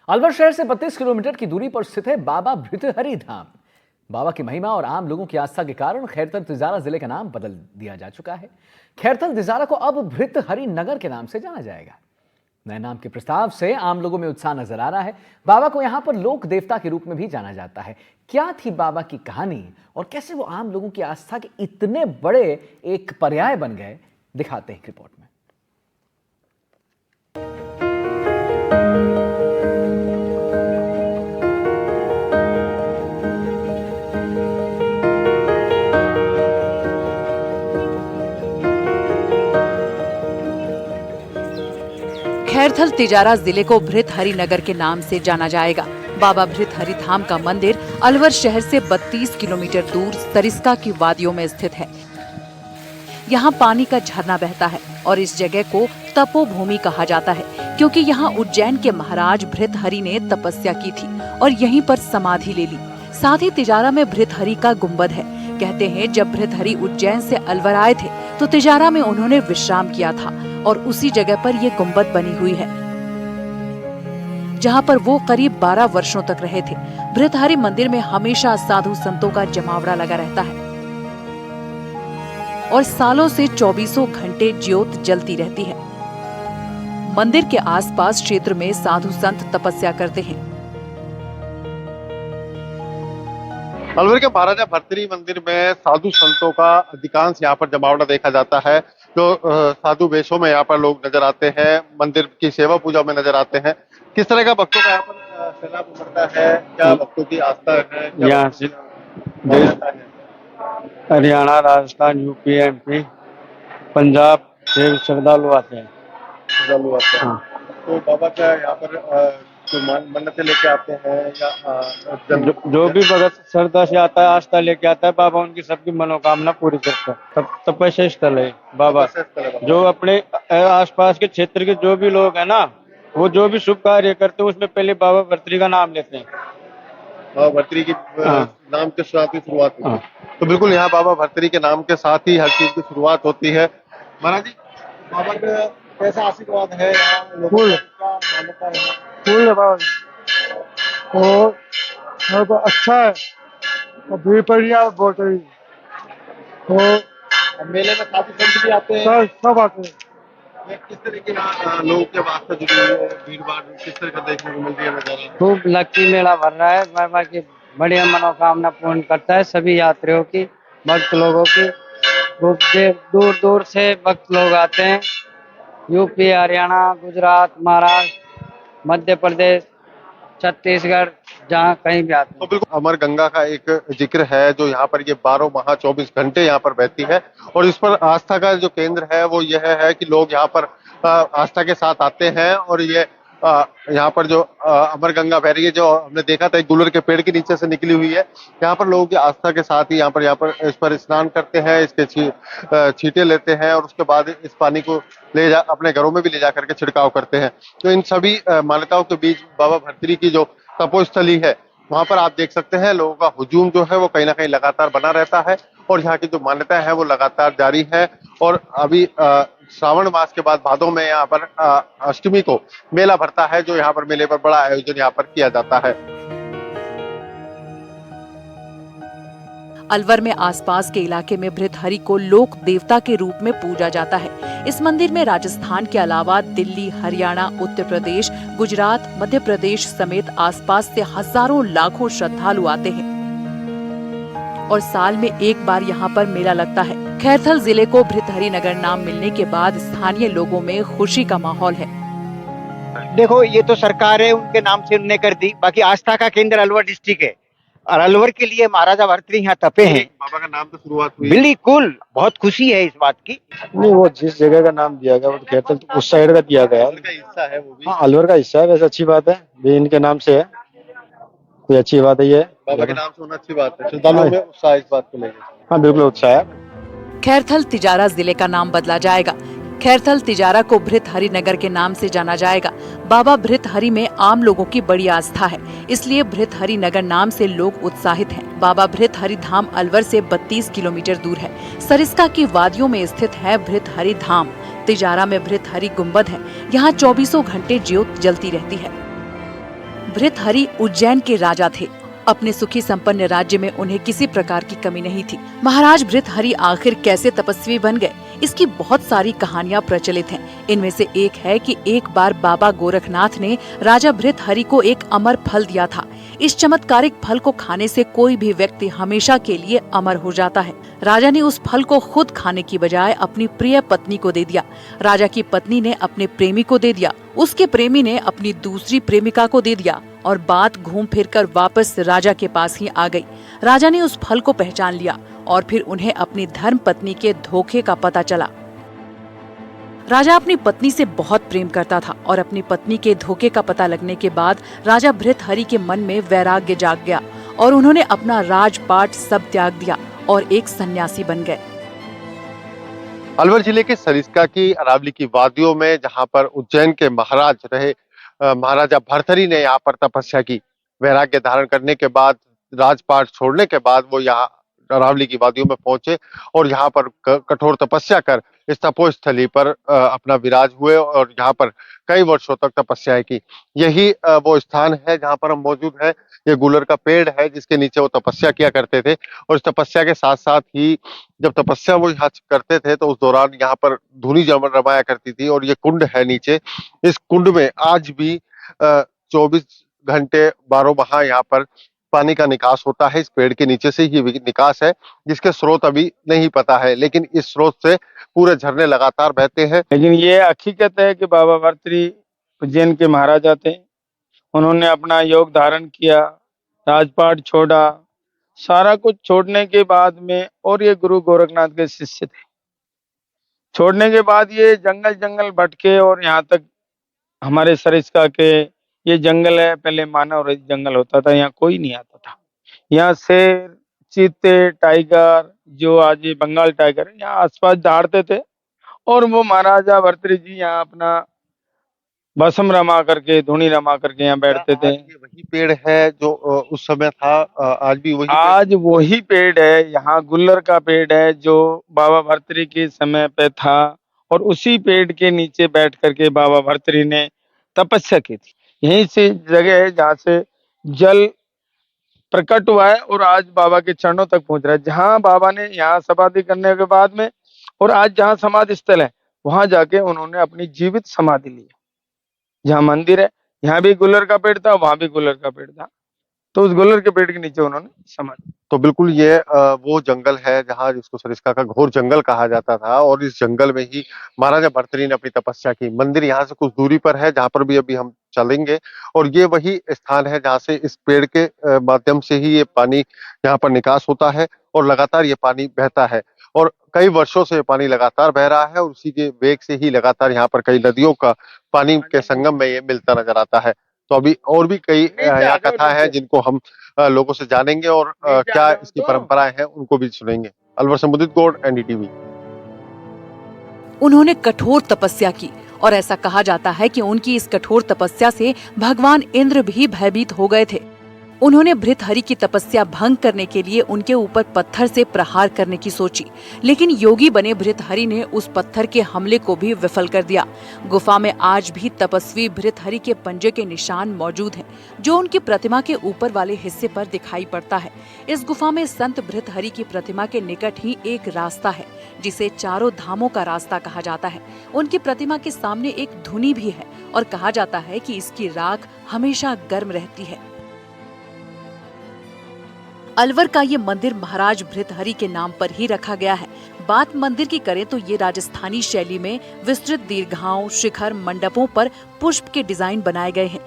अलवर शहर से 32 किलोमीटर की दूरी पर स्थित है बाबा भृतहरि धाम। बाबा की महिमा और आम लोगों की आस्था के कारण खैरथल तिजारा जिले का नाम बदल दिया जा चुका है। खैरथल तिजारा को अब भृतहरि नगर के नाम से जाना जाएगा। नए नाम के प्रस्ताव से आम लोगों में उत्साह नजर आ रहा है। बाबा को यहाँ पर लोक देवता के रूप में भी जाना जाता है। क्या थी बाबा की कहानी और कैसे वो आम लोगों की आस्था के इतने बड़े एक पर्याय बन गए, दिखाते हैं रिपोर्ट में। खैरथल तिजारा जिले को भृतहरि नगर के नाम से जाना जाएगा। बाबा भृतहरि धाम का मंदिर अलवर शहर से 32 किलोमीटर दूर सरिस्का की वादियों में स्थित है। यहाँ पानी का झरना बहता है और इस जगह को तपोभूमि कहा जाता है, क्योंकि यहाँ उज्जैन के महाराज भृतहरि ने तपस्या की थी और यहीं पर समाधि ले ली। साथ ही तिजारा में भृतहरि का गुंबद है। कहते हैं जब भृतहरि उज्जैन से अलवर आए थे तो तिजारा में उन्होंने विश्राम किया था और उसी जगह पर ये गुंबद बनी हुई है, जहाँ पर वो करीब 12 वर्षों तक रहे थे। भृतहरि मंदिर में हमेशा साधु संतों का जमावड़ा लगा रहता है और सालों से 24 घंटे ज्योत जलती रहती है। मंदिर के आसपास क्षेत्र में साधु संत तपस्या करते हैं। अलवर के महाराजा भर्तृहरि मंदिर में साधु संतों का अधिकांश यहाँ पर जमावड़ा देखा जाता है। जो साधु वेशों में यहाँ पर लोग नजर आते हैं, मंदिर की सेवा पूजा में नजर आते हैं। किस तरह का भक्तों का यहाँ पर सैलाब उमड़ता है? क्या भक्तों की आस्था है? यहाँ से हरियाणा, राजस्थान, यूपी, एमपी, पंजाब से श्रद्धालु आते हैं। श्रद्धालु आते हैं। तो बाबा क्या यहाँ पर जो मन्नतें लेके आते हैं या जो भी भगत श्रद्धा से आता है, आस्था लेके आता है, बाबा उनकी सबकी मनोकामना पूरी करता है। तपस्या स्थल है बाबा। जो अपने आसपास के क्षेत्र के जो भी लोग हैं ना, वो जो भी शुभ कार्य करते हैं उसमें पहले बाबा भर्तृहरि का नाम लेते हैं। बाबा भर्तृहरि के नाम के साथ ही शुरुआत होती है। तो बिल्कुल यहाँ बाबा भर्तृहरि के नाम के साथ ही हर चीज की शुरुआत होती है। महाराज जी, बाबा का कैसा आशीर्वाद है? फूल है बाबा तो अच्छा है और भीड़ बढ़िया बहुत है। तो मेले में साधु संत भी आते हैं, सब आते हैं। किस तरह के लोगों के वास्ते जुड़ी हुई है भीड़ भाड़ किस तरह का देखने को मिल रही है नजारा? खूब लक्की मेला भर रहा है। बाबा की बढ़िया मनोकामना पूर्ण करता है सभी यात्रियों की, भक्त लोगों की। दूर दूर से भक्त लोग आते हैं। यूपी, हरियाणा, गुजरात, महाराष्ट्र, मध्य प्रदेश, छत्तीसगढ़, जहाँ कहीं भी आते हैं। तो बिल्कुल अमर गंगा का एक जिक्र है जो यहाँ पर ये 12 माह 24 घंटे यहाँ पर बहती है और इस पर आस्था का जो केंद्र है वो यह है कि लोग यहाँ पर आस्था के साथ आते हैं। और ये यहाँ पर जो अमर गंगा बह रही है, जो हमने देखा था एक गुलर के पेड़ के नीचे से निकली हुई है, यहाँ पर लोगों की आस्था के साथ ही यहाँ पर इस पर स्नान करते हैं, इसके छींटे लेते हैं और उसके बाद इस पानी को अपने घरों में भी ले जा करके छिड़काव करते हैं। तो इन सभी मान्यताओं के बीच बाबा भर्तृहरि की जो तपोस्थली है वहां पर आप देख सकते हैं लोगों का हुजूम जो है वो कहीं ना कहीं लगातार बना रहता है और यहाँ की जो मान्यताएं हैं वो लगातार जारी है। और अभी श्रावण मास के बाद भादों में यहाँ पर अष्टमी को मेला भरता है, जो यहाँ पर मेले पर बड़ा आयोजन यहाँ पर किया जाता है। अलवर में आसपास के इलाके में भृतहरि को लोक देवता के रूप में पूजा जाता है। इस मंदिर में राजस्थान के अलावा दिल्ली, हरियाणा, उत्तर प्रदेश, गुजरात, मध्य प्रदेश समेत आसपास से हजारों लाखों श्रद्धालु आते हैं और साल में एक बार यहाँ पर मेला लगता है। खैरथल जिले को भृतहरि नगर नाम मिलने के बाद स्थानीय लोगों में खुशी का माहौल है। देखो, ये तो सरकार है, उनके नाम से उन्होंने कर दी। बाकी आस्था का केंद्र अलवर डिस्ट्रिक्ट है और अलवर के लिए महाराजा भर्तृहरि यहाँ तपे हैं। बाबा का नाम तो शुरुआत हुई। बिल्कुल, बहुत खुशी है इस बात की। नहीं, वो जिस जगह का नाम दिया गया वो तो खैरथल तो उस साइड का दिया गया है। हिस्सा है वो भी। हाँ, अलवर का हिस्सा है, वैसे अच्छी बात है। भी इनके नाम से है, कोई अच्छी बात है। ये बाबा के नाम से होना अच्छी बात है। श्रद्धालुओं में उत्साह इस बात को लेकर। हाँ, बिल्कुल उत्साह है। खैरथल तिजारा जिले का नाम बदला जाएगा। खैरथल तिजारा को भृतहरि नगर के नाम से जाना जाएगा। बाबा भृतहरि में आम लोगों की बड़ी आस्था है, इसलिए भृतहरि नगर नाम से लोग उत्साहित हैं। बाबा भृतहरि धाम अलवर से 32 किलोमीटर दूर है। सरिस्का की वादियों में स्थित है भृतहरि धाम। तिजारा में भृतहरि गुंबद है। यहाँ 24 घंटे ज्योत जलती रहती है। भृतहरि उज्जैन के राजा थे। अपने सुखी संपन्न राज्य में उन्हें किसी प्रकार की कमी नहीं थी। महाराज भृतहरि आखिर कैसे तपस्वी बन गए, इसकी बहुत सारी कहानियां प्रचलित हैं। इनमें से एक है कि एक बार बाबा गोरखनाथ ने राजा भृतहरि को एक अमर फल दिया था। इस चमत्कारिक फल को खाने से कोई भी व्यक्ति हमेशा के लिए अमर हो जाता है। राजा ने उस फल को खुद खाने की बजाय अपनी प्रिय पत्नी को दे दिया। राजा की पत्नी ने अपने प्रेमी को दे दिया, उसके प्रेमी ने अपनी दूसरी प्रेमिका को दे दिया और बात घूम फिर कर वापस राजा के पास ही आ गई। राजा ने उस फल को पहचान लिया और फिर उन्हें अपनी धर्म पत्नी के धोखे का पता चला। राजा अपनी पत्नी से बहुत प्रेम करता था और अपनी पत्नी के धोखे का पता लगने के बाद राजा भृतहरि के मन में वैराग्य जाग गया और उन्होंने अपना राजपाट सब त्याग दिया और एक सन्यासी बन गए। अलवर जिले के सरिस्का की अरावली की वादियों में जहां पर उज्जैन के महाराज रहे महाराजा भर्तृहरि ने यहाँ पर तपस्या की। वैराग्य धारण करने के बाद, राजपाट छोड़ने के बाद वो यहाँ अरावली की वादियों में पहुंचे और यहाँ पर कठोर तपस्या कर इस तपोस्थली पर अपना विराज हुए और यहाँ पर कई वर्षों तक तपस्याएं की। यही वो स्थान है जहाँ पर हम मौजूद हैं। ये गुलर का पेड़ है जिसके नीचे वो तपस्या किया करते थे और इस तपस्या के साथ साथ ही जब तपस्या वो यहाँ करते थे तो उस दौरान यहाँ पर धुनी रमाया करती थी। और ये कुंड है नीचे, इस कुंड में आज भी 24 घंटे 12 माह यहाँ पर पानी का निकास होता है। इस पेड़ के नीचे से ही निकास है जिसके स्रोत अभी नहीं पता है, लेकिन इस स्रोत से पूरे झरने लगातार बहते हैं। लेकिन ये हकीकत है कि बाबा भर्तृहरि उज्जैन के महाराजा थे। उन्होंने अपना योग धारण किया, राजपाट छोड़ा, सारा कुछ छोड़ने के बाद में, और ये गुरु गोरखनाथ के शिष्य थे। छोड़ने के बाद ये जंगल जंगल भटके और यहाँ तक हमारे सरिस्का के ये जंगल है। पहले मानव रहित जंगल होता था, यहाँ कोई नहीं आता था। यहाँ शेर, चीते, टाइगर, जो आज ये बंगाल टाइगर है, यहाँ आसपास दहाड़ते थे और वो महाराजा भर्तृहरि जी यहाँ अपना भस्म रमा करके, धूनी रमा करके यहाँ बैठते थे। ये वही पेड़ है जो उस समय था, आज भी वही आज वही पेड़ है। यहाँ गुल्लर का पेड़ है जो बाबा भर्तृहरि के समय पे था और उसी पेड़ के नीचे बैठ करके बाबा भर्तृहरि ने तपस्या की थी। यही से जगह है जहाँ से जल प्रकट हुआ है और आज बाबा के चरणों तक पहुंच रहा है। जहाँ बाबा ने यहाँ समाधि करने के बाद में और आज जहाँ समाधि स्थल है वहां जाके उन्होंने अपनी जीवित समाधि ली। जहाँ मंदिर है यहाँ भी गुलर का पेड़ था, वहां भी गुलर का पेड़ था, तो उस गुलर के पेड़ के नीचे उन्होंने समाधि। तो बिल्कुल ये वो जंगल है जहाँ जिसको सरिस्का का घोर जंगल कहा जाता था और इस जंगल में ही महाराजा भर्तृहरि ने अपनी तपस्या की। मंदिर यहाँ से कुछ दूरी पर है जहाँ पर भी अभी हम चलेंगे और ये वही स्थान है जहाँ से इस पेड़ के माध्यम से ही ये पानी यहाँ पर निकास होता है और लगातार ये पानी बहता है और कई वर्षों से ये पानी लगातार बह रहा है और उसी के वेग से ही लगातार यहाँ पर कई नदियों का पानी के संगम में ये मिलता नजर आता है। तो अभी और भी कई यहाँ कथा है जिनको हम लोगों से जानेंगे और क्या इसकी परंपराएं हैं उनको भी सुनेंगे। अलवर से मुदित गौड़, एनडीटीवी। उन्होंने कठोर तपस्या की और ऐसा कहा जाता है कि उनकी इस कठोर तपस्या से भगवान इंद्र भी भयभीत हो गए थे। उन्होंने भृतहरि की तपस्या भंग करने के लिए उनके ऊपर पत्थर से प्रहार करने की सोची, लेकिन योगी बने भृतहरि ने उस पत्थर के हमले को भी विफल कर दिया। गुफा में आज भी तपस्वी भृतहरि के पंजे के निशान मौजूद हैं, जो उनकी प्रतिमा के ऊपर वाले हिस्से पर दिखाई पड़ता है। इस गुफा में संत भृतहरि की प्रतिमा के निकट ही एक रास्ता है, जिसे चारों धामों का रास्ता कहा जाता है। उनकी प्रतिमा के सामने एक धुनी भी है और कहा जाता है कि इसकी राख हमेशा गर्म रहती है। अलवर का ये मंदिर महाराज भृतहरि के नाम पर ही रखा गया है। बात मंदिर की करें तो ये राजस्थानी शैली में विस्तृत दीर्घाओं, शिखर, मंडपों पर पुष्प के डिजाइन बनाए गए हैं।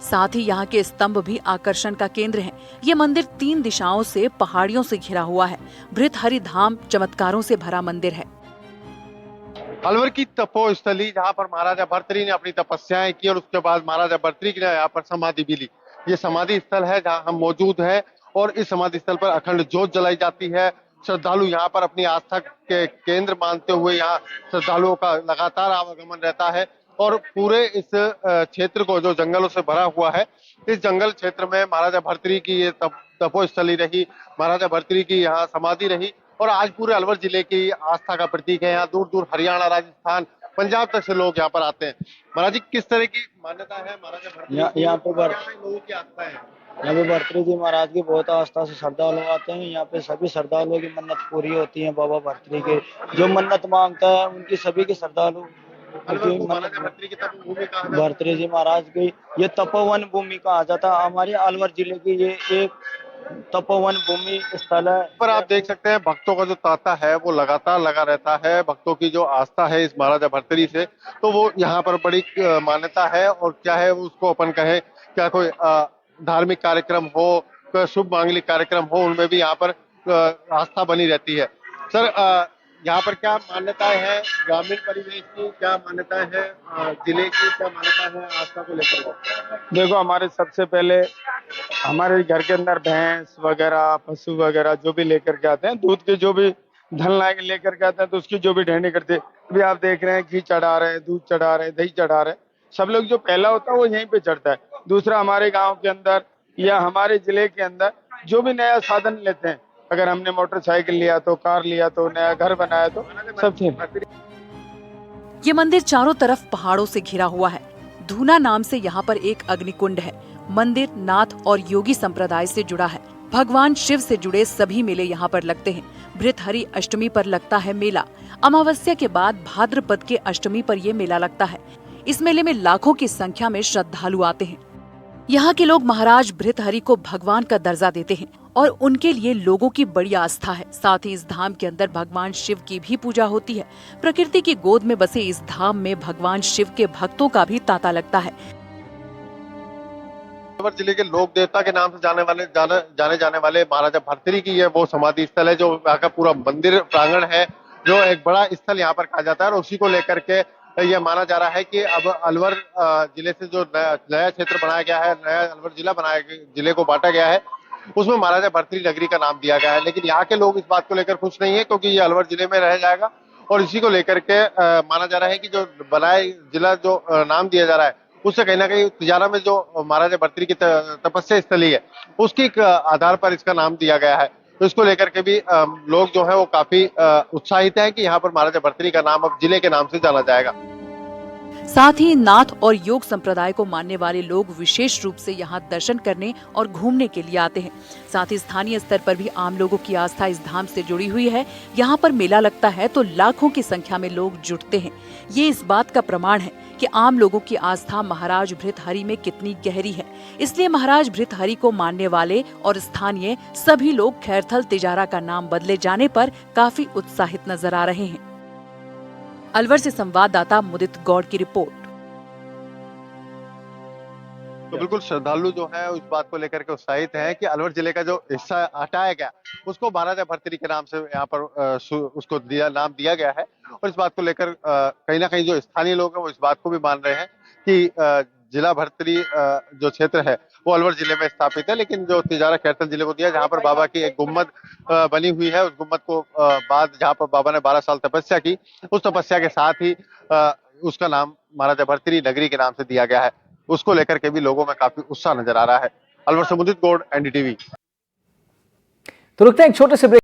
साथ ही यहाँ के स्तंभ भी आकर्षण का केंद्र हैं। ये मंदिर 3 दिशाओं से पहाड़ियों से घिरा हुआ है। भृतहरि धाम चमत्कारों से भरा मंदिर है। अलवर की तपोस्थली जहाँ पर महाराजा भर्तृहरि ने अपनी तपस्याएं की और उसके बाद महाराजा भर्तृहरि ने यहाँ पर समाधि भी ली। ये समाधि स्थल है जहाँ हम मौजूद हैं और इस समाधि स्थल पर अखंड ज्योत जलाई जाती है। श्रद्धालु यहाँ पर अपनी आस्था के केंद्र मानते हुए यहाँ श्रद्धालुओं का लगातार आवागमन रहता है और पूरे इस क्षेत्र को जो जंगलों से भरा हुआ है, इस जंगल क्षेत्र में महाराजा भर्तृहरि की ये तपोस्थली रही, महाराजा भर्तृहरि की यहाँ समाधि रही और आज पूरे अलवर जिले की आस्था का प्रतीक है। यहाँ दूर दूर हरियाणा, राजस्थान पंजाब तक से लोग यहाँ पर आते हैं। महाराज जी, किस तरह की मान्यता है महाराजा भर्तृहरि यहाँ पे क्या है लोगों की आस्था है? यहाँ पे भर्तृहरि जी महाराज की बहुत आस्था से श्रद्धालु आते हैं। यहाँ पे सभी श्रद्धालुओं की मन्नत पूरी होती है। बाबा भर्तृहरि के जो मन्नत मांगता है उनकी सभी के श्रद्धालु अलवर को महाराजा भर्तृहरि की तपोभूमि कहा जाता है। भर्तृहरि जी महाराज की ये तपोवन भूमि कहा जाता है। हमारे अलवर जिले की ये एक तपोवन भूमि स्थल है। पर आप देख सकते हैं भक्तों का जो तांता है वो लगातार लगा रहता है। भक्तों की जो आस्था है इस महाराजा भर्तृहरि से, तो वो यहाँ पर बड़ी मान्यता है। और क्या है उसको अपन कहें, क्या कोई धार्मिक कार्यक्रम हो, कोई शुभ मांगलिक कार्यक्रम हो, उनमें भी यहाँ पर आस्था बनी रहती है। सर, यहाँ पर क्या मान्यताएं हैं ग्रामीण परिवेश की, क्या मान्यताएं हैं जिले की, क्या मान्यता है आस्था को लेकर? देखो, हमारे सबसे पहले हमारे घर के अंदर भैंस वगैरह पशु वगैरह जो भी लेकर के आते हैं, दूध के जो भी धन लेकर के आते हैं, तो उसकी जो भी ढेनी करते हैं। अभी आप देख रहे हैं घी चढ़ा रहे हैं, दूध चढ़ा रहे हैं, दही चढ़ा रहे हैं। सब लोग जो पहला होता है वो यहीं पे चढ़ता है। दूसरा, हमारे गांव के अंदर या हमारे जिले के अंदर जो भी नया साधन लेते हैं, अगर हमने मोटरसाइकिल लिया तो, कार लिया तो, नया घर बनाया तो, सब चीज। ये मंदिर चारों तरफ पहाड़ों से घिरा हुआ है। धूना नाम से यहाँ पर एक अग्निकुंड है। मंदिर नाथ और योगी संप्रदाय से जुड़ा है। भगवान शिव से जुड़े सभी मेले यहाँ पर लगते हैं। भृतहरि अष्टमी पर लगता है मेला। अमावस्या के बाद भाद्रपद के अष्टमी पर ये मेला लगता है। इस मेले में लाखों की संख्या में श्रद्धालु आते हैं। यहाँ के लोग महाराज भृतहरि को भगवान का दर्जा देते हैं और उनके लिए लोगों की बड़ी आस्था है। साथ ही इस धाम के अंदर भगवान शिव की भी पूजा होती है। प्रकृति की गोद में बसे इस धाम में भगवान शिव के भक्तों का भी तांता लगता है। अलवर जिले के लोक देवता के नाम से जाने जाने वाले महाराजा भर्तृहरि की ये वो समाधि स्थल है, जो यहाँ का पूरा मंदिर प्रांगण है, जो एक बड़ा स्थल यहाँ पर कहा जाता है। और उसी को लेकर के यह माना जा रहा है कि अब अलवर जिले से जो नया क्षेत्र बनाया गया है, नया अलवर जिले को बांटा गया है, उसमें महाराजा भर्तृहरि नगरी का नाम दिया गया है। लेकिन यहाँ के लोग इस बात को लेकर खुश नहीं है, क्योंकि ये अलवर जिले में रह जाएगा। और इसी को लेकर के माना जा रहा है कि जो बनाए जिला जो नाम दिया जा रहा है, उससे कहीं ना कहीं तिजारा में जो महाराजा भर्तृहरि की तपस्या स्थली है, उसकी आधार पर इसका नाम दिया गया है। तो इसको लेकर के भी लोग जो है वो काफी उत्साहित है कि यहाँ पर महाराजा भर्तृहरि का नाम अब जिले के नाम से जाना जाएगा। साथ ही नाथ और योग संप्रदाय को मानने वाले लोग विशेष रूप से यहाँ दर्शन करने और घूमने के लिए आते हैं। साथ ही स्थानीय स्तर पर भी आम लोगों की आस्था इस धाम से जुड़ी हुई है। यहाँ पर मेला लगता है तो लाखों की संख्या में लोग जुटते हैं। ये इस बात का प्रमाण है कि आम लोगों की आस्था महाराज भृतहरि में कितनी गहरी है। इसलिए महाराज भृतहरि को मानने वाले और स्थानीय सभी लोग खैरथल तिजारा का नाम बदले जाने पर काफी उत्साहित नजर आ रहे हैं। अलवर से संवाददाता मुदित गौड़ की रिपोर्ट। तो बिल्कुल श्रद्धालु जो है इस बात को लेकर के उत्साहित हैं कि अलवर जिले का जो हिस्सा हटाया गया उसको महाराजा भर्तृहरि के नाम से यहाँ पर उसको नाम दिया गया है। और इस बात को लेकर कहीं ना कहीं जो स्थानीय लोग हैं वो इस बात को भी मान रहे हैं कि जिला भर्तृहरि जो क्षेत्र है वो अलवर जिले में स्थापित है, लेकिन जो तिजारा खैरथल जिले को दिया, जहाँ पर बाबा की एक गुम्बद बनी हुई है, उस गुम्बद को बाद जहाँ पर बाबा ने 12 साल तपस्या की, उस तपस्या के साथ ही उसका नाम महाराजा भर्तृहरि नगरी के नाम से दिया गया है। उसको लेकर के भी लोगों में काफी उत्साह नजर आ रहा है। अलवर से मुदित गौड़, एनडीटीवी। तो रुकते हैं एक छोटे से ब्रेक।